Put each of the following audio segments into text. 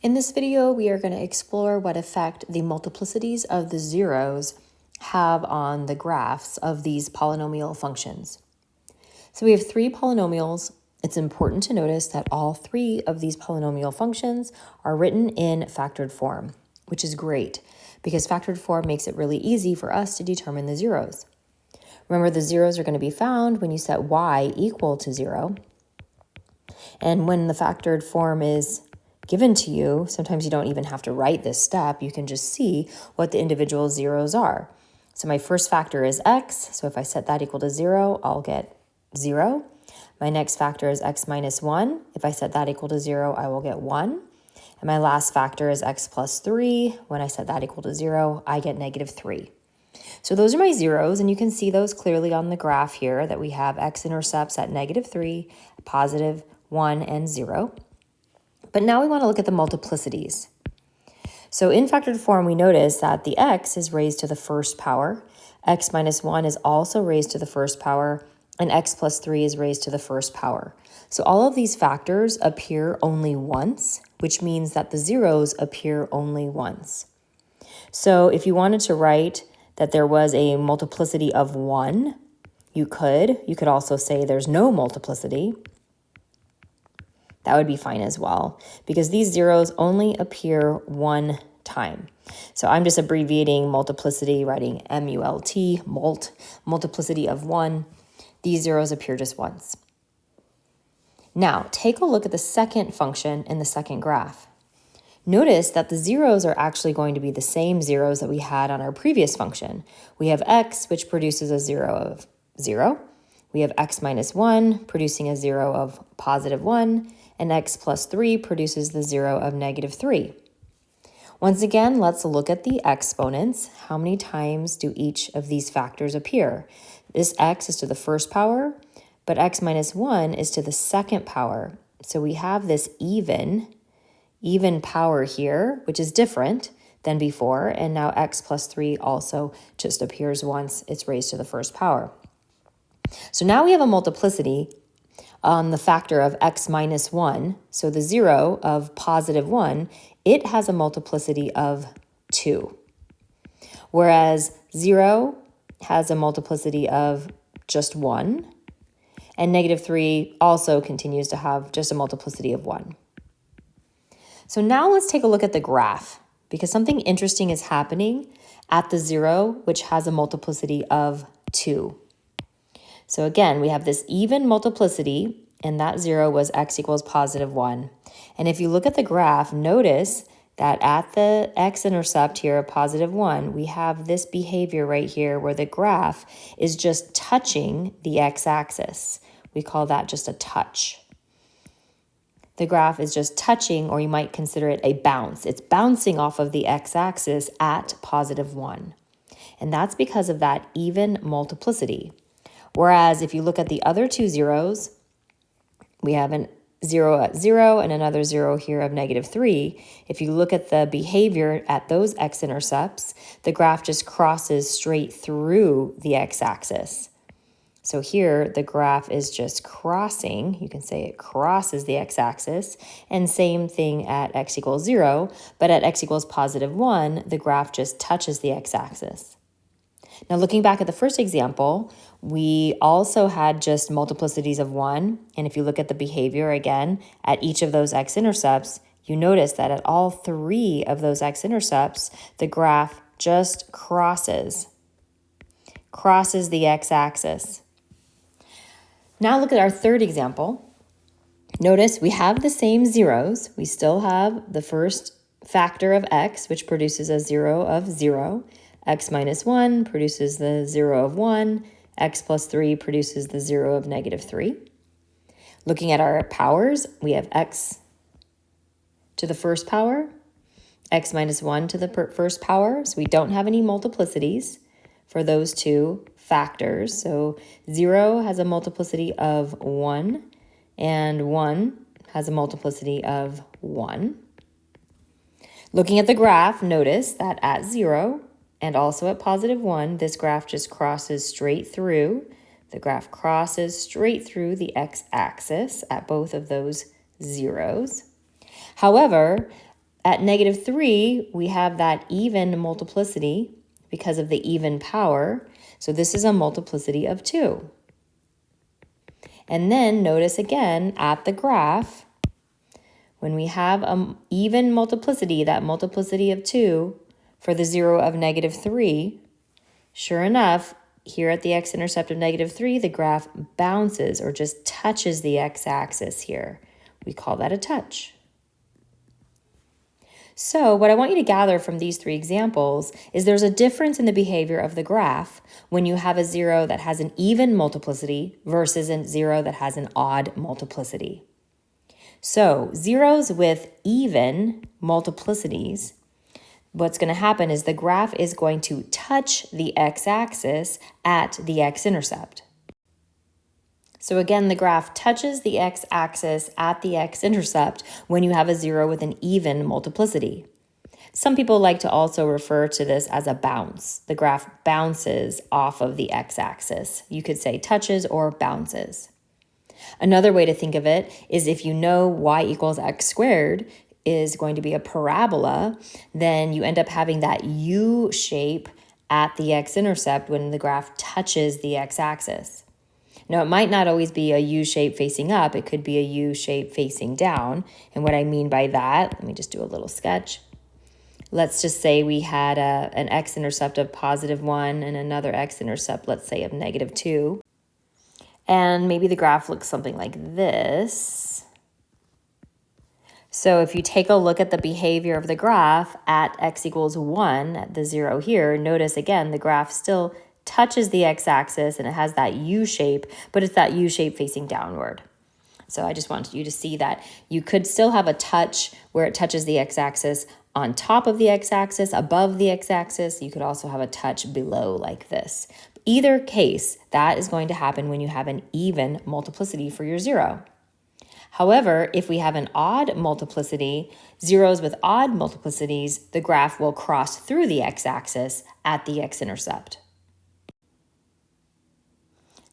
In this video, we are going to explore what effect the multiplicities of the zeros have on the graphs of these polynomial functions. So we have three polynomials. It's important to notice that all three of these polynomial functions are written in factored form, which is great because factored form makes it really easy for us to determine the zeros. Remember, the zeros are going to be found when you set y equal to 0. And when the factored form is given to you, sometimes you don't even have to write this step. You can just see what the individual zeros are. So my first factor is x. So if I set that equal to 0, I'll get 0. My next factor is x minus 1. If I set that equal to 0, I will get 1. And my last factor is x plus 3. When I set that equal to 0, I get negative 3. So those are my zeros, and you can see those clearly on the graph here that we have x-intercepts at negative 3, positive 1, and 0. But now we want to look at the multiplicities. So in factored form, we notice that the x is raised to the first power, x minus 1 is also raised to the first power, and x plus 3 is raised to the first power. So all of these factors appear only once, which means that the zeros appear only once. So if you wanted to write that there was a multiplicity of 1, you could. You could also say there's no multiplicity. That would be fine as well, because these zeros only appear one time. So I'm just abbreviating multiplicity, writing M-U-L-T, multiplicity of 1. These zeros appear just once. Now, take a look at the second function in the second graph. Notice that the zeros are actually going to be the same zeros that we had on our previous function. We have x, which produces a 0 of 0. We have x minus 1, producing a 0 of positive 1. And x plus 3 produces the 0 of negative 3. Once again, let's look at the exponents. How many times do each of these factors appear? This x is to the first power, but x minus 1 is to the second power. So we have this even power here, which is different than before, and now x plus 3 also just appears once. It's raised to the first power. So now we have a multiplicity on the factor of x minus 1, so the 0 of positive 1, it has a multiplicity of 2. Whereas 0 has a multiplicity of just 1, and negative 3 also continues to have just a multiplicity of 1. So now let's take a look at the graph, because something interesting is happening at the 0, which has a multiplicity of 2. So again, we have this even multiplicity, and that 0 was x equals positive 1. And if you look at the graph, notice that at the x-intercept here of positive 1, we have this behavior right here where the graph is just touching the x-axis. We call that just a touch. The graph is just touching, or you might consider it a bounce. It's bouncing off of the x-axis at positive 1. And that's because of that even multiplicity. Whereas if you look at the other two zeros, we have a 0 at 0 and another 0 here of negative 3. If you look at the behavior at those x-intercepts, the graph just crosses straight through the x-axis. So here, the graph is just crossing. You can say it crosses the x-axis. And same thing at x equals 0. But at x equals positive 1, the graph just touches the x-axis. Now, looking back at the first example, we also had just multiplicities of 1. And if you look at the behavior again, at each of those x-intercepts, you notice that at all three of those x-intercepts, the graph just crosses the x-axis. Now look at our third example. Notice we have the same zeros. We still have the first factor of x, which produces a 0 of 0. X minus 1 produces the 0 of 1. X plus 3 produces the 0 of negative 3. Looking at our powers, we have x to the first power, x minus 1 to the first power. So we don't have any multiplicities for those two factors. So 0 has a multiplicity of 1, and 1 has a multiplicity of 1. Looking at the graph, notice that at 0, and also at positive 1, this graph just crosses straight through. The graph crosses straight through the x-axis at both of those zeros. However, At -3, we have that even multiplicity because of the even power. So this is a multiplicity of 2. And then notice again at the graph, when we have an even multiplicity, that multiplicity of 2 for the 0 of -3, sure enough, here at the x-intercept of -3, the graph bounces or just touches the x-axis here. We call that a touch. So what I want you to gather from these 3 examples is there's a difference in the behavior of the graph when you have a 0 that has an even multiplicity versus a 0 that has an odd multiplicity. So zeros with even multiplicities, what's going to happen is the graph is going to touch the x-axis at the x-intercept. So again, the graph touches the x-axis at the x-intercept when you have a 0 with an even multiplicity. Some people like to also refer to this as a bounce. The graph bounces off of the x-axis. You could say touches or bounces. Another way to think of it is if you know y equals x squared is going to be a parabola, then you end up having that U shape at the x-intercept when the graph touches the x-axis. Now, it might not always be a U shape facing up. It could be a U shape facing down. And what I mean by that, let me just do a little sketch. Let's just say we had an x-intercept of +1 and another x-intercept, let's say, of -2. And maybe the graph looks something like this. So if you take a look at the behavior of the graph at x equals 1, at the 0 here, notice again the graph still touches the x-axis and it has that U shape, but it's that U shape facing downward. So I just wanted you to see that you could still have a touch where it touches the x-axis on top of the x-axis, above the x-axis. You could also have a touch below like this. Either case, that is going to happen when you have an even multiplicity for your 0. However, if we have an odd multiplicity, zeros with odd multiplicities, the graph will cross through the x-axis at the x-intercept.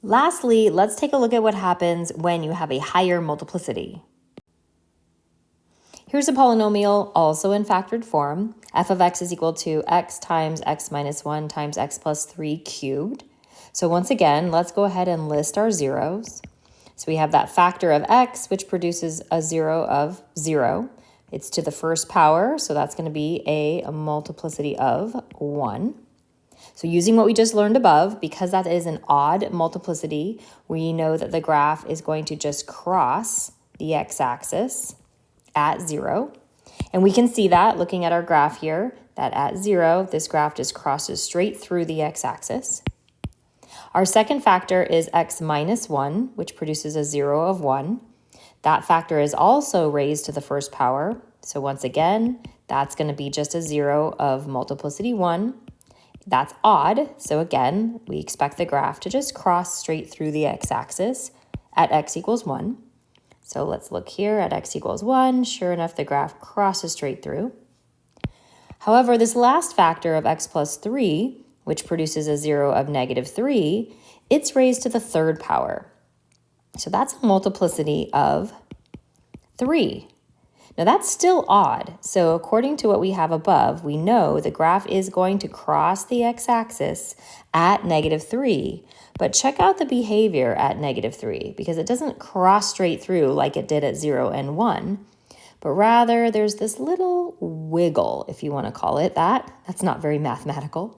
Lastly, let's take a look at what happens when you have a higher multiplicity. Here's a polynomial also in factored form. F of x is equal to x times x minus 1 times x plus 3 cubed. So once again, let's go ahead and list our zeros. So we have that factor of x, which produces a 0 of 0. It's to the first power, so that's going to be a multiplicity of 1. So using what we just learned above, because that is an odd multiplicity, we know that the graph is going to just cross the x-axis at 0. And we can see that looking at our graph here, that at 0, this graph just crosses straight through the x-axis. Our second factor is x minus 1, which produces a 0 of 1. That factor is also raised to the first power. So once again, that's going to be just a 0 of multiplicity 1. That's odd, so again, we expect the graph to just cross straight through the x-axis at x equals 1. So let's look here at x equals 1. Sure enough, the graph crosses straight through. However, this last factor of x plus 3, which produces a 0 of -3, it's raised to the third power. So that's a multiplicity of 3. Now that's still odd. So according to what we have above, we know the graph is going to cross the x-axis at -3. But check out the behavior at -3 because it doesn't cross straight through like it did at 0 and 1. But rather there's this little wiggle, if you want to call it that. That's not very mathematical.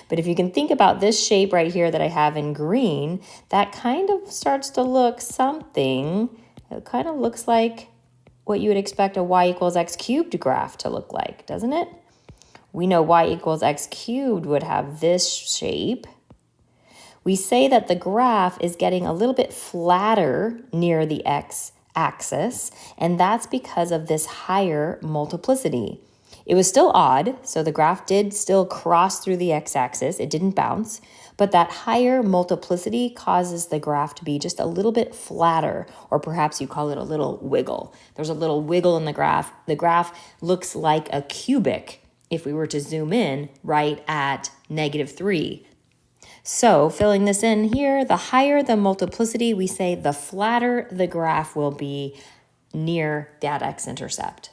But if you can think about this shape right here that I have in green, that kind of starts to look something. It kind of looks like what you would expect a y equals x cubed graph to look like, doesn't it? We know y equals x cubed would have this shape. We say that the graph is getting a little bit flatter near the x-axis, and that's because of this higher multiplicity. It was still odd, so the graph did still cross through the x-axis. It didn't bounce, but that higher multiplicity causes the graph to be just a little bit flatter, or perhaps you call it a little wiggle. There's a little wiggle in the graph. The graph looks like a cubic if we were to zoom in right at -3. So filling this in here, the higher the multiplicity, we say the flatter the graph will be near that x-intercept.